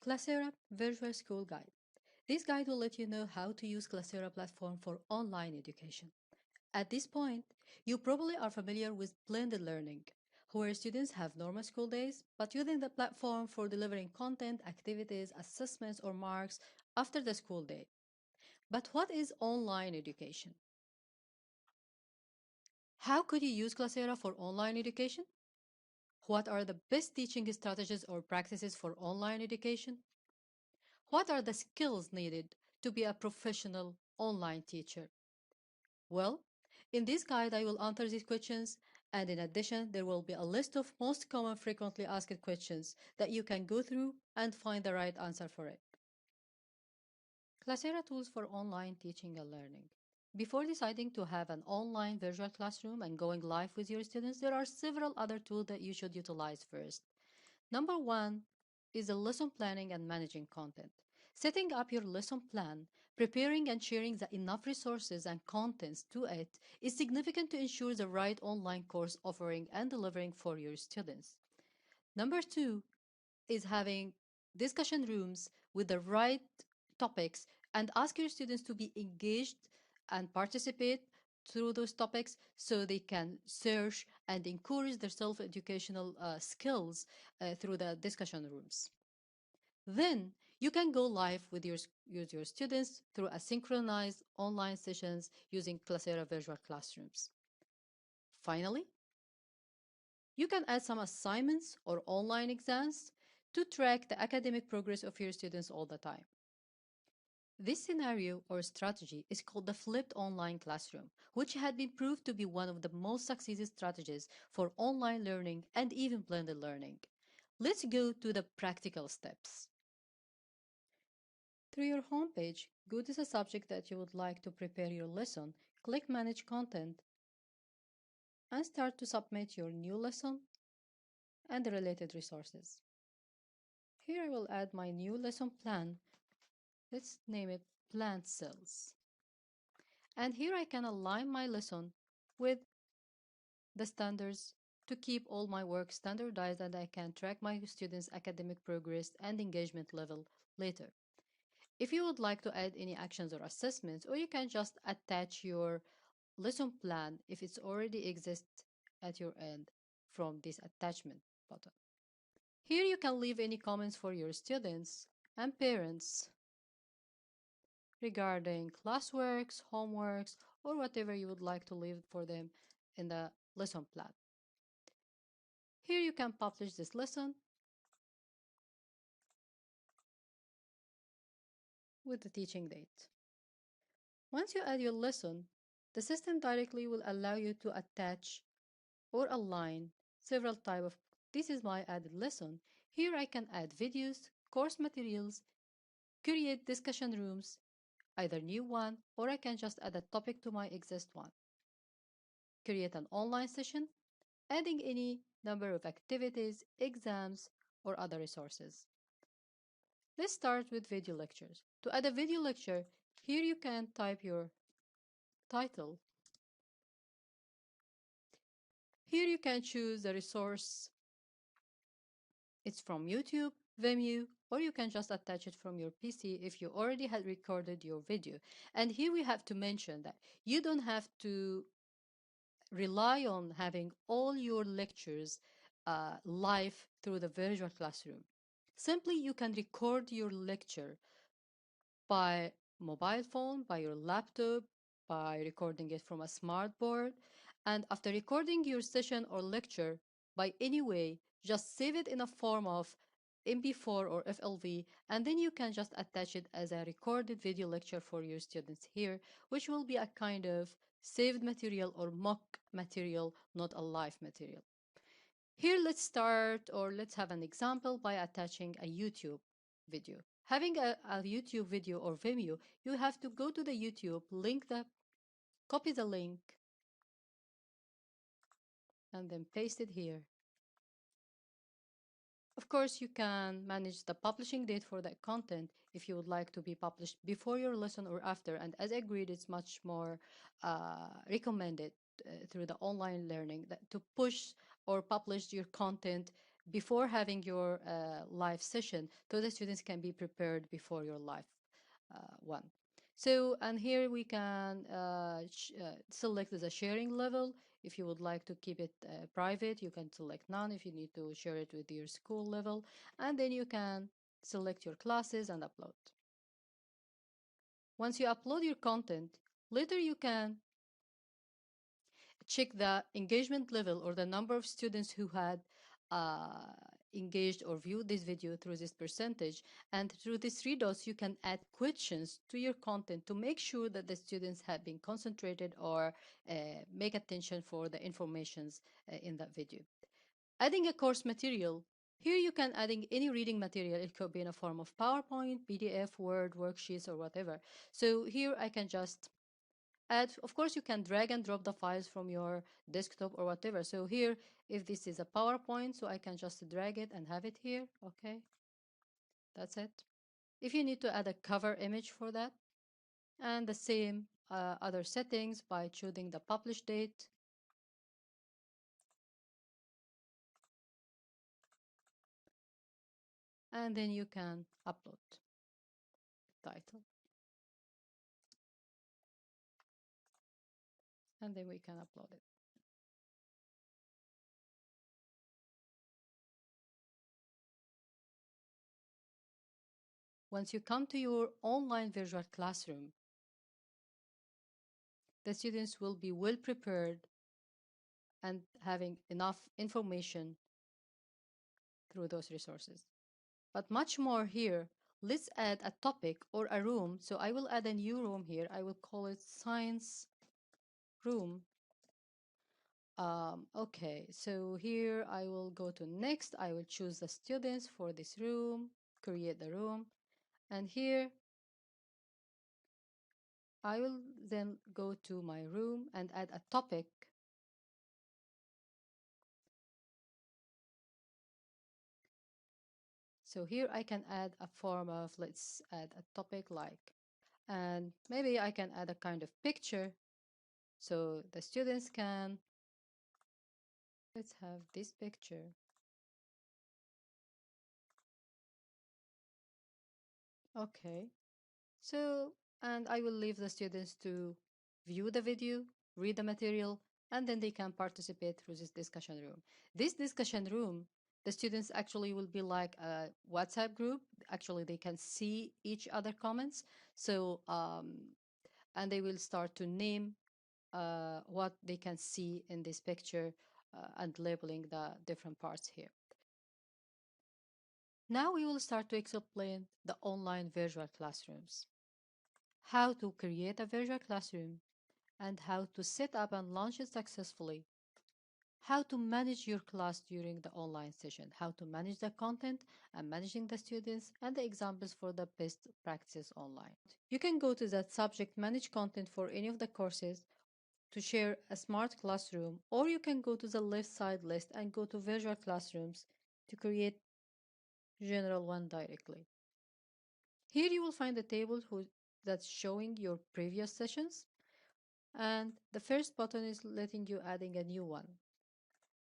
Classera Virtual School Guide. This guide will let you know how to use Classera platform for online education. At this point, you probably are familiar with blended learning, where students have normal school days, but using the platform for delivering content, activities, assessments, or marks after the school day. But what is online education? How could you use Classera for online education? What are the best teaching strategies or practices for online education? What are the skills needed to be a professional online teacher? Well, in this guide, I will answer these questions, and in addition, there will be a list of most common frequently asked questions that you can go through and find the right answer for it. Classera tools for online teaching and learning. Before deciding to have an online virtual classroom and going live with your students, there are several other tools that you should utilize first. Number one is the lesson planning and managing content. Setting up your lesson plan, preparing and sharing the enough resources and contents to it is significant to ensure the right online course offering and delivering for your students. Number two is having discussion rooms with the right topics and ask your students to be engaged and participate through those topics so they can search and encourage their self-educational skills through the discussion rooms. Then you can go live with your students through asynchronized online sessions using Classera virtual classrooms. Finally, you can add some assignments or online exams to track the academic progress of your students all the time. This scenario or strategy is called the flipped online classroom, which had been proved to be one of the most successful strategies for online learning and even blended learning. Let's go to the practical steps. Through your homepage, go to the subject that you would like to prepare your lesson, click Manage Content, and start to submit your new lesson and the related resources. Here I will add my new lesson plan. Let's name it Plant Cells. And here I can align my lesson with the standards to keep all my work standardized, and I can track my students' academic progress and engagement level later. If you would like to add any actions or assessments, or you can just attach your lesson plan if it's already exists at your end from this attachment button. Here you can leave any comments for your students and parents regarding classworks, homeworks, or whatever you would like to leave for them in the lesson plan. Here you can publish this lesson with the teaching date. Once you add your lesson, the system directly will allow you to attach or align several types of this is my added lesson. Here I can add videos, course materials, create discussion rooms, either new one, or I can just add a topic to my exist one. Create an online session, adding any number of activities, exams, or other resources. Let's start with video lectures. To add a video lecture, here you can type your title. Here you can choose the resource. It's from YouTube, Vimeo, or you can just attach it from your PC if you already had recorded your video. And here we have to mention that you don't have to rely on having all your lectures live through the virtual classroom. Simply, you can record your lecture by mobile phone, by your laptop, by recording it from a smart board. And after recording your session or lecture by any way, just save it in a form of MP4 or FLV, and then you can just attach it as a recorded video lecture for your students here, which will be a kind of saved material or mock material, not a live material. Here, let's start or let's have an example by attaching a YouTube video. Having a YouTube video or Vimeo, you have to go to the YouTube, copy the link, and then paste it here. Of course, you can manage the publishing date for that content if you would like to be published before your lesson or after. And as agreed, it's much more recommended through the online learning that to push or publish your content before having your live session, so the students can be prepared before your live one. So, and here we can select the sharing level. If you would like to keep it private, you can select none if you need to share it with your school level. And then you can select your classes and upload. Once you upload your content, later you can check the engagement level or the number of students who had uh, engaged or viewed this video through this percentage. And through these three dots, you can add questions to your content to make sure that the students have been concentrated or make attention for the informations in that video. Adding a course material. Here you can adding any reading material. It could be in a form of PowerPoint, PDF, Word, worksheets, or whatever. So here I can just add, of course, you can drag and drop the files from your desktop or whatever. So here, if this is a PowerPoint, so I can just drag it and have it here. Okay, that's it. If you need to add a cover image for that, and the same other settings by choosing the publish date. And then you can upload title. And then we can upload it. Once you come to your online virtual classroom, the students will be well prepared and having enough information through those resources. But much more here. Let's add a topic or a room. So I will add a new room here. I will call it science room. Okay, so here I will go to next. I will choose the students for this room, create the room. And here I will then go to my room and add a topic. So here I can add a form of, let's add a topic like, and maybe I can add a kind of picture so the students can, let's have this picture. Okay, so, and I will leave the students to view the video, read the material, and then they can participate through this discussion room. This discussion room, the students actually will be like a WhatsApp group. Actually, they can see each other comments. So, and they will start to name what they can see in this picture and labeling the different parts here. Now we will start to explain the online virtual classrooms, how to create a virtual classroom, and how to set up and launch it successfully, how to manage your class during the online session, how to manage the content and managing the students, and the examples for the best practices online. You can go to that subject manage content for any of the courses to share a smart classroom, or you can go to the left side list and go to virtual classrooms to create general one directly. Here you will find the table that's showing your previous sessions, and the first button is letting you adding a new one.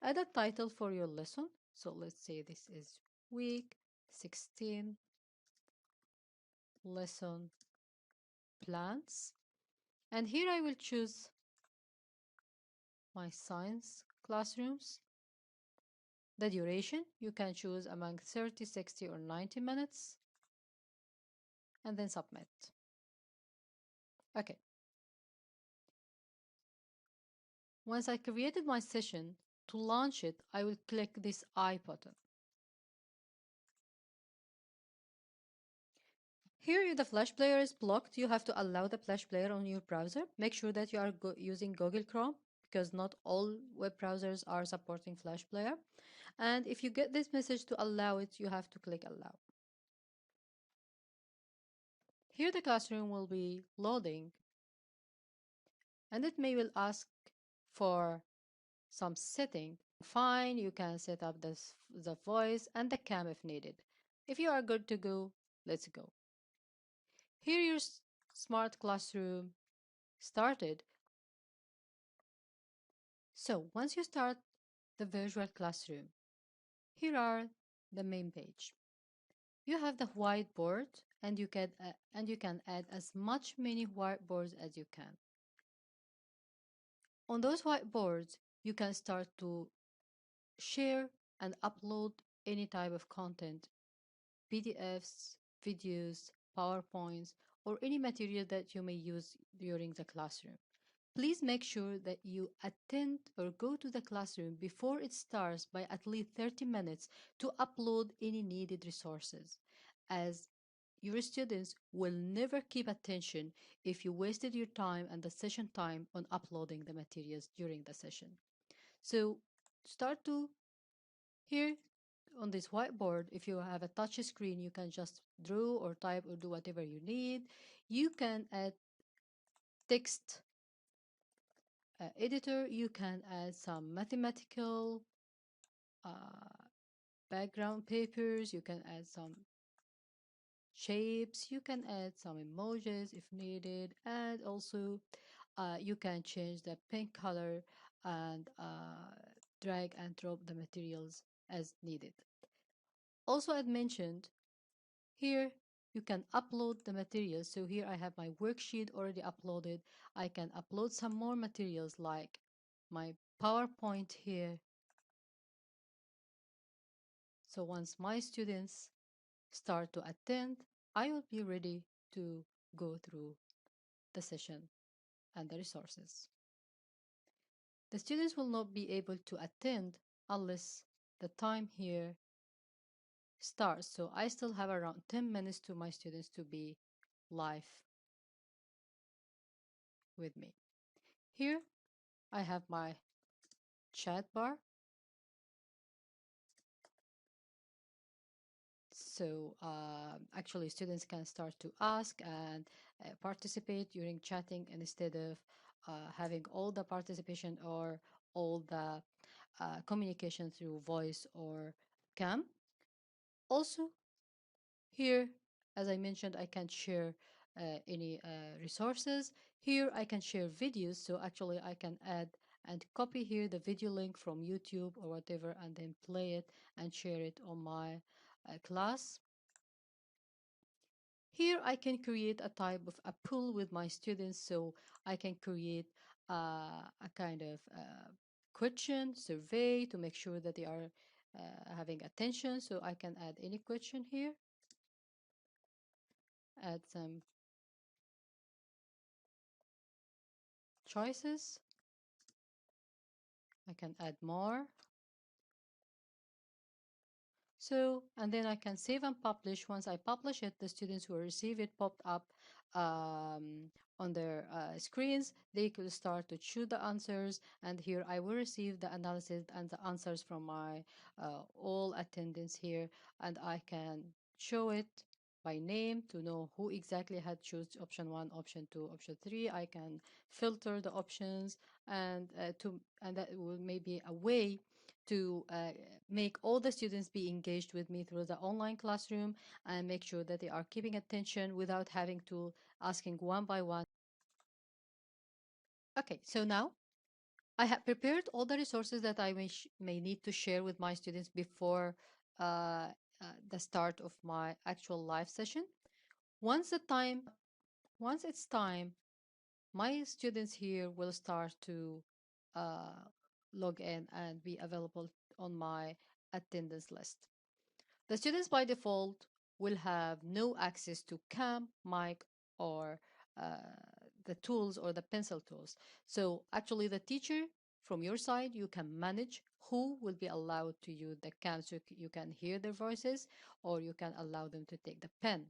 Add a title for your lesson. So let's say this is week 16 lesson plans. And here I will choose my science classrooms. The duration, you can choose among 30, 60, or 90 minutes. And then submit. Okay. Once I created my session, to launch it, I will click this I button. Here, if the Flash player is blocked, you have to allow the Flash player on your browser. Make sure that you are using Google Chrome because not all web browsers are supporting Flash player. And if you get this message to allow it, you have to click allow. Here the classroom will be loading, and it may will ask for some setting. Fine, you can set up the voice and the cam if needed. If you are good to go, let's go. Here your smart classroom started. So once you start the virtual classroom, Here are the main page. You have the whiteboard, and you can add as many whiteboards as you can. On those whiteboards, you can start to share and upload any type of content, PDFs, videos, PowerPoints, or any material that you may use during the classroom. Please make sure that you attend or go to the classroom before it starts by at least 30 minutes to upload any needed resources, as your students will never keep attention if you wasted your time and the session time on uploading the materials during the session. So start to here on this whiteboard. If you have a touch screen, you can just draw or type or do whatever you need. You can add text editor. You can add some mathematical uh, background papers. You can add some shapes. You can add some emojis if needed, and also you can change the pen color and drag and drop the materials as needed. Also, as mentioned, here you can upload the materials. So here I have my worksheet already uploaded. I can upload some more materials like my PowerPoint here. So once my students start to attend, I will be ready to go through the session and the resources. The students will not be able to attend unless the time here starts. So I still have around 10 minutes to my students to be live with me. Here I have my chat bar. So actually students can start to ask and participate during chatting instead of having all the participation or all the communication through voice or cam. Also here, as I mentioned, I can share any resources. Here I can share videos, so actually I can add and copy here the video link from YouTube or whatever and then play it and share it on my class. Here I can create a type of a pool with my students, so I can create a kind of question survey to make sure that they are having attention. So I can add any question here, add some choices. I can add more. So, and then I can save and publish. Once I publish it, the students who receive it popped up on their screens. They could start to choose the answers, and here I will receive the analysis and the answers from my all attendants here, and I can show it by name to know who exactly had choose option 1, option 2, option 3. I can filter the options, and that will maybe a way to make all the students be engaged with me through the online classroom and make sure that they are keeping attention without having to asking one by one. Okay, so now I have prepared all the resources that I may need to share with my students before the start of my actual live session. Once the time, once it's time, my students here will start to uh, log in and be available on my attendance list. The students by default will have no access to cam, mic, or uh, the tools or the pencil tools. So actually the teacher from your side, you can manage who will be allowed to use the cam so you can hear their voices, or you can allow them to take the pen.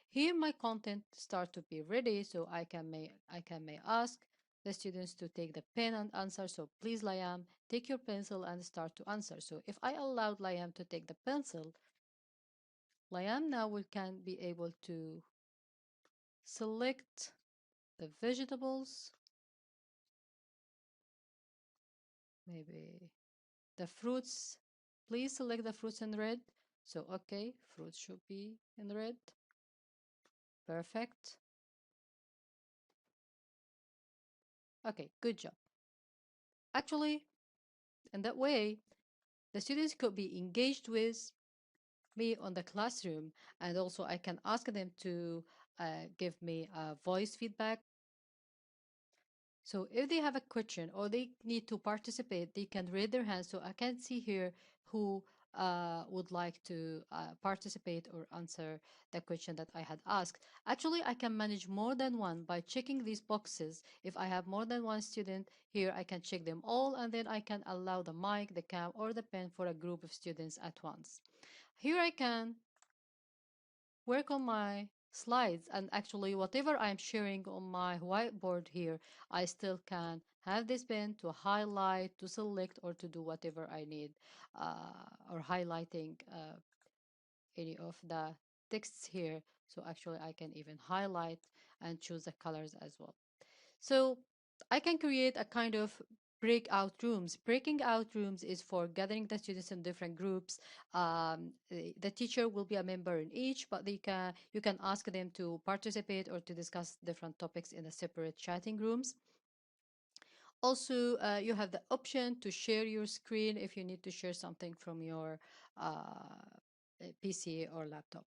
Here my content start to be ready, so I can may ask the students to take the pen and answer. So please, Liam, take your pencil and start to answer. So if I allowed Liam to take the pencil, Liam now we can be able to select the vegetables, maybe the fruits. Please select the fruits in red. So, okay, fruits should be in red. Perfect. Okay, good job. Actually, in that way, The students could be engaged with me on the classroom, and also I can ask them to give me voice feedback. So if they have a question or they need to participate, they can raise their hand. So I can see here who would like to participate or answer the question that I had asked. Actually, I can manage more than one by checking these boxes. If I have more than one student here, I can check them all, and then I can allow the mic, the cam, or the pen for a group of students at once. Here I can work on my slides, and actually whatever I'm sharing on my whiteboard here, I still can have this pen to highlight, to select, or to do whatever I need, or highlighting any of the texts here. So actually I can even highlight and choose the colors as well. So I can create a kind of breakout rooms. Breaking out rooms is for gathering the students in different groups. The teacher will be a member in each, but you can ask them to participate or to discuss different topics in the separate chatting rooms. Also, you have the option to share your screen if you need to share something from your PC or laptop.